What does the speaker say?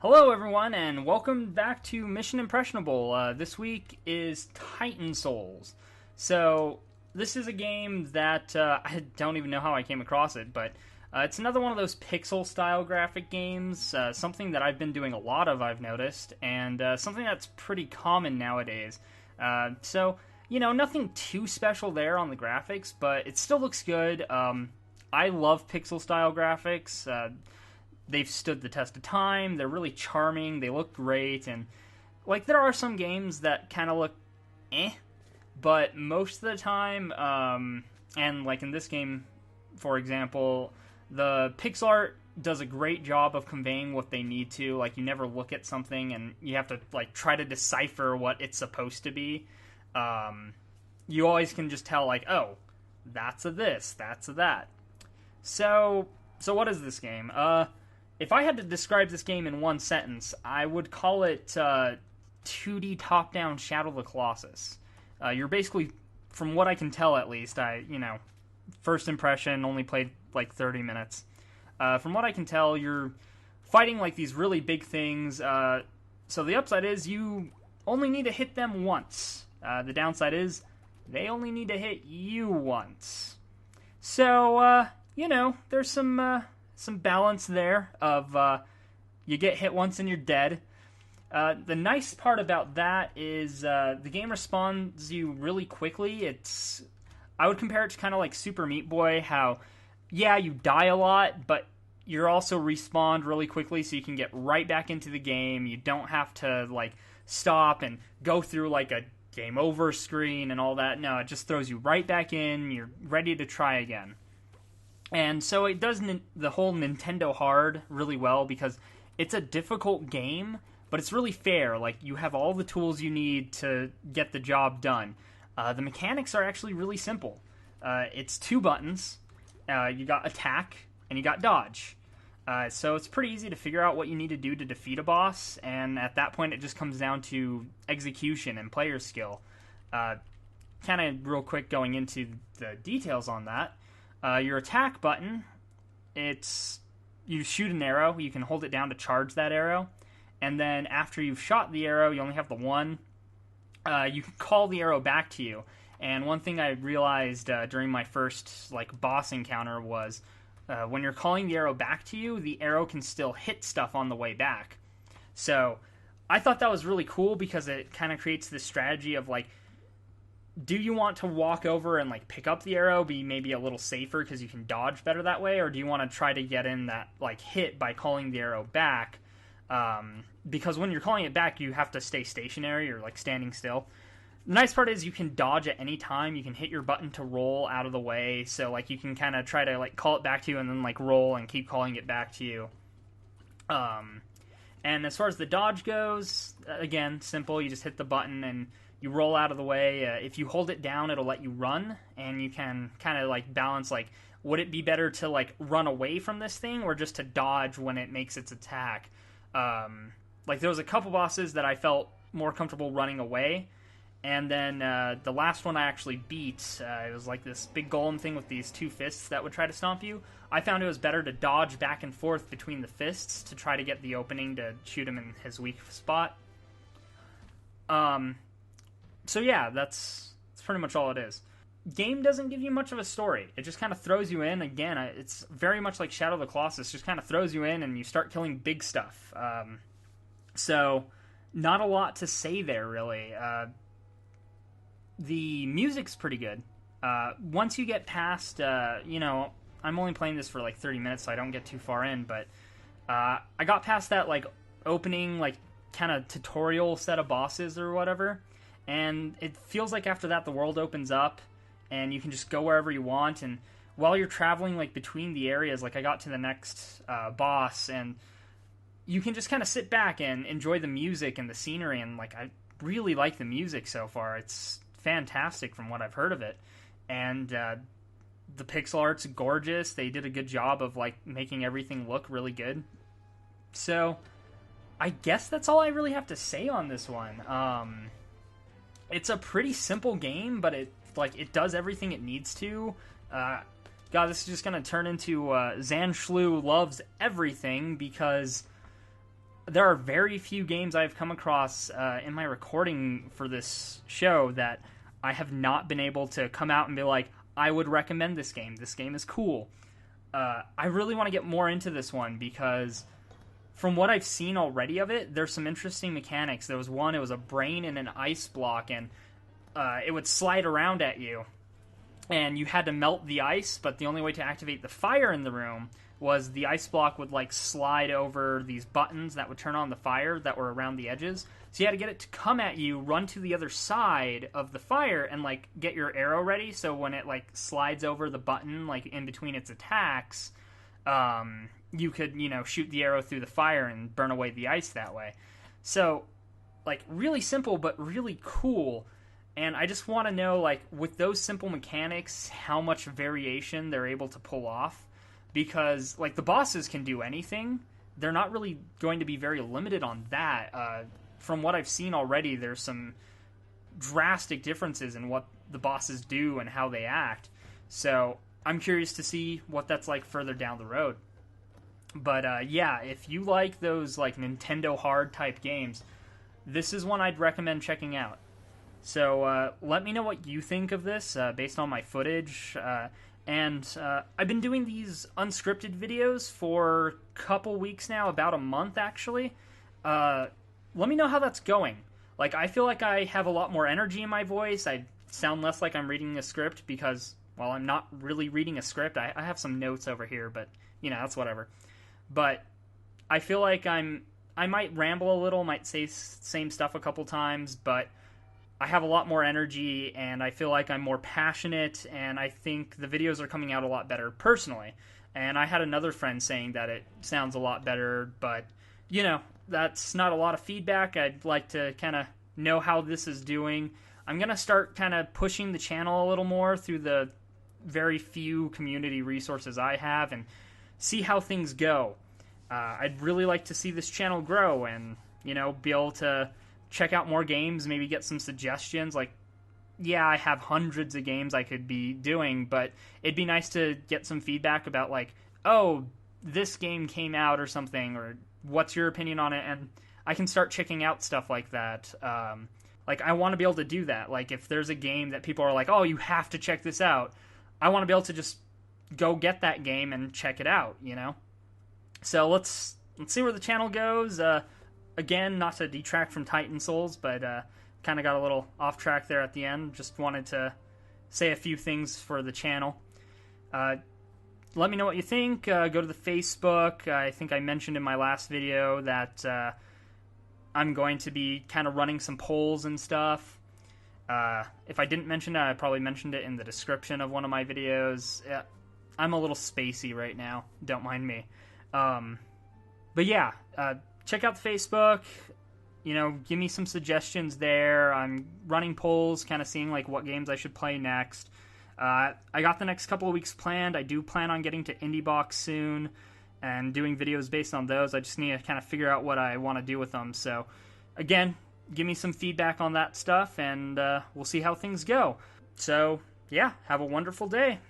Hello, everyone, and welcome back to Mission Impressionable. This week is Titan Souls. So, this is a game that I don't even know how I came across it, but it's another one of those pixel-style graphic games, something that I've been doing a lot of, I've noticed, and something that's pretty common nowadays. Nothing too special there on the graphics, but it still looks good. I love pixel-style graphics. They've stood the test of time. They're really charming. They look great. And, there are some games that kind of look but most of the time, and, in this game, for example, the pixel art does a great job of conveying what they need to. You never look at something and you have to, try to decipher what it's supposed to be. You always can just tell, oh, that's a this, that's a that. So what is this game? If I had to describe this game in one sentence, I would call it 2D top-down Shadow of the Colossus. You're basically, from what I can tell at least, first impression, only played 30 minutes. From what I can tell, you're fighting these really big things. So the upside is you only need to hit them once. The downside is they only need to hit you once. So, there's some balance there of you get hit once and you're dead. The nice part about that is the game responds you really quickly. I would compare it to kind of like Super Meat Boy, how, yeah, you die a lot, but you're also respawned really quickly so you can get right back into the game. You don't have to, stop and go through, a game over screen and all that. No, it just throws you right back in. You're ready to try again. And so it does the whole Nintendo hard really well because it's a difficult game, but it's really fair. You have all the tools you need to get the job done. The mechanics are actually really simple. It's 2 buttons. You got attack and you got dodge. So it's pretty easy to figure out what you need to do to defeat a boss, and at that point it just comes down to execution and player skill. Kind of real quick going into the details on that. Your attack button, you shoot an arrow. You can hold it down to charge that arrow. And then after you've shot the arrow, you only have the one. You can call the arrow back to you. And one thing I realized during my first boss encounter was when you're calling the arrow back to you, the arrow can still hit stuff on the way back. So I thought that was really cool because it kind of creates this strategy of do you want to walk over and pick up the arrow, be maybe a little safer because you can dodge better that way, or do you want to try to get in that hit by calling the arrow back? Because when you're calling it back, you have to stay stationary or standing still. The nice part is you can dodge at any time. You can hit your button to roll out of the way, so you can kind of try to call it back to you and then roll and keep calling it back to you. And as far as the dodge goes, again, simple. You just hit the button and you roll out of the way. If you hold it down, it'll let you run, and you can kind of balance, would it be better to run away from this thing or just to dodge when it makes its attack? There was a couple bosses that I felt more comfortable running away, and then the last one I actually beat, it was this big golem thing with these 2 fists that would try to stomp you. I found it was better to dodge back and forth between the fists to try to get the opening to shoot him in his weak spot. So yeah, that's pretty much all it is. Game doesn't give you much of a story. It just kind of throws you in. Again, it's very much like Shadow of the Colossus. Just kind of throws you in and you start killing big stuff. So not a lot to say there, really. The music's pretty good. Once you get past, I'm only playing this for 30 minutes, so I don't get too far in, but I got past that opening kind of tutorial set of bosses or whatever. And it feels like after that the world opens up and you can just go wherever you want, and while you're traveling between the areas, I got to the next boss, and you can just kind of sit back and enjoy the music and the scenery, and I really like the music so far. It's fantastic from what I've heard of it, and the pixel art's gorgeous. They did a good job of making everything look really good. So I guess that's all I really have to say on this one. It's a pretty simple game, but it does everything it needs to. God, this is just going to turn into Zanshlu loves everything, because there are very few games I've come across in my recording for this show that I have not been able to come out and be like, I would recommend this game. This game is cool. I really want to get more into this one because from what I've seen already of it, there's some interesting mechanics. There was one, it was a brain in an ice block, and it would slide around at you. And you had to melt the ice, but the only way to activate the fire in the room was the ice block would like slide over these buttons that would turn on the fire that were around the edges. So you had to get it to come at you, run to the other side of the fire, and like get your arrow ready. So when it like slides over the button, like in between its attacks, you could, you know, shoot the arrow through the fire and burn away the ice that way. So like really simple, but really cool. And I just want to know, like, with those simple mechanics, how much variation they're able to pull off. Because, like, the bosses can do anything. They're not really going to be very limited on that. From what I've seen already, there's some drastic differences in what the bosses do and how they act. So, I'm curious to see what that's like further down the road. But, yeah, if you like those, like, Nintendo hard type games, this is one I'd recommend checking out. So let me know what you think of this based on my footage. And I've been doing these unscripted videos for a couple weeks now, about a month actually. Let me know how that's going. Like, I feel like I have a lot more energy in my voice. I sound less like I'm reading a script because, well, I'm not really reading a script. I have some notes over here, but, you know, that's whatever. But I feel like I might ramble a little, might say same stuff a couple times, but I have a lot more energy, and I feel like I'm more passionate, and I think the videos are coming out a lot better personally. And I had another friend saying that it sounds a lot better, but, you know, that's not a lot of feedback. I'd like to kind of know how this is doing. I'm going to start kind of pushing the channel a little more through the very few community resources I have and see how things go. I'd really like to see this channel grow and, you know, be able to check out more games, maybe get some suggestions. Like, yeah, I have hundreds of games I could be doing, but it'd be nice to get some feedback about, like, oh, this game came out or something, or what's your opinion on it? And I can start checking out stuff like that. Like, I want to be able to do that. Like, if there's a game that people are like, oh, you have to check this out, I want to be able to just go get that game and check it out, you know? So let's see where the channel goes. Again, not to detract from Titan Souls, but kind of got a little off track there at the end. Just wanted to say a few things for the channel. Let me know what you think. Go to the Facebook. I think I mentioned in my last video that I'm going to be kind of running some polls and stuff. If I didn't mention it, I probably mentioned it in the description of one of my videos. I'm a little spacey right now. Don't mind me. But yeah, check out the Facebook, you know, give me some suggestions there. I'm running polls, kind of seeing, like, what games I should play next. I got the next couple of weeks planned. I do plan on getting to IndieBox soon and doing videos based on those. I just need to kind of figure out what I want to do with them. So, again, give me some feedback on that stuff, and we'll see how things go. So, yeah, have a wonderful day.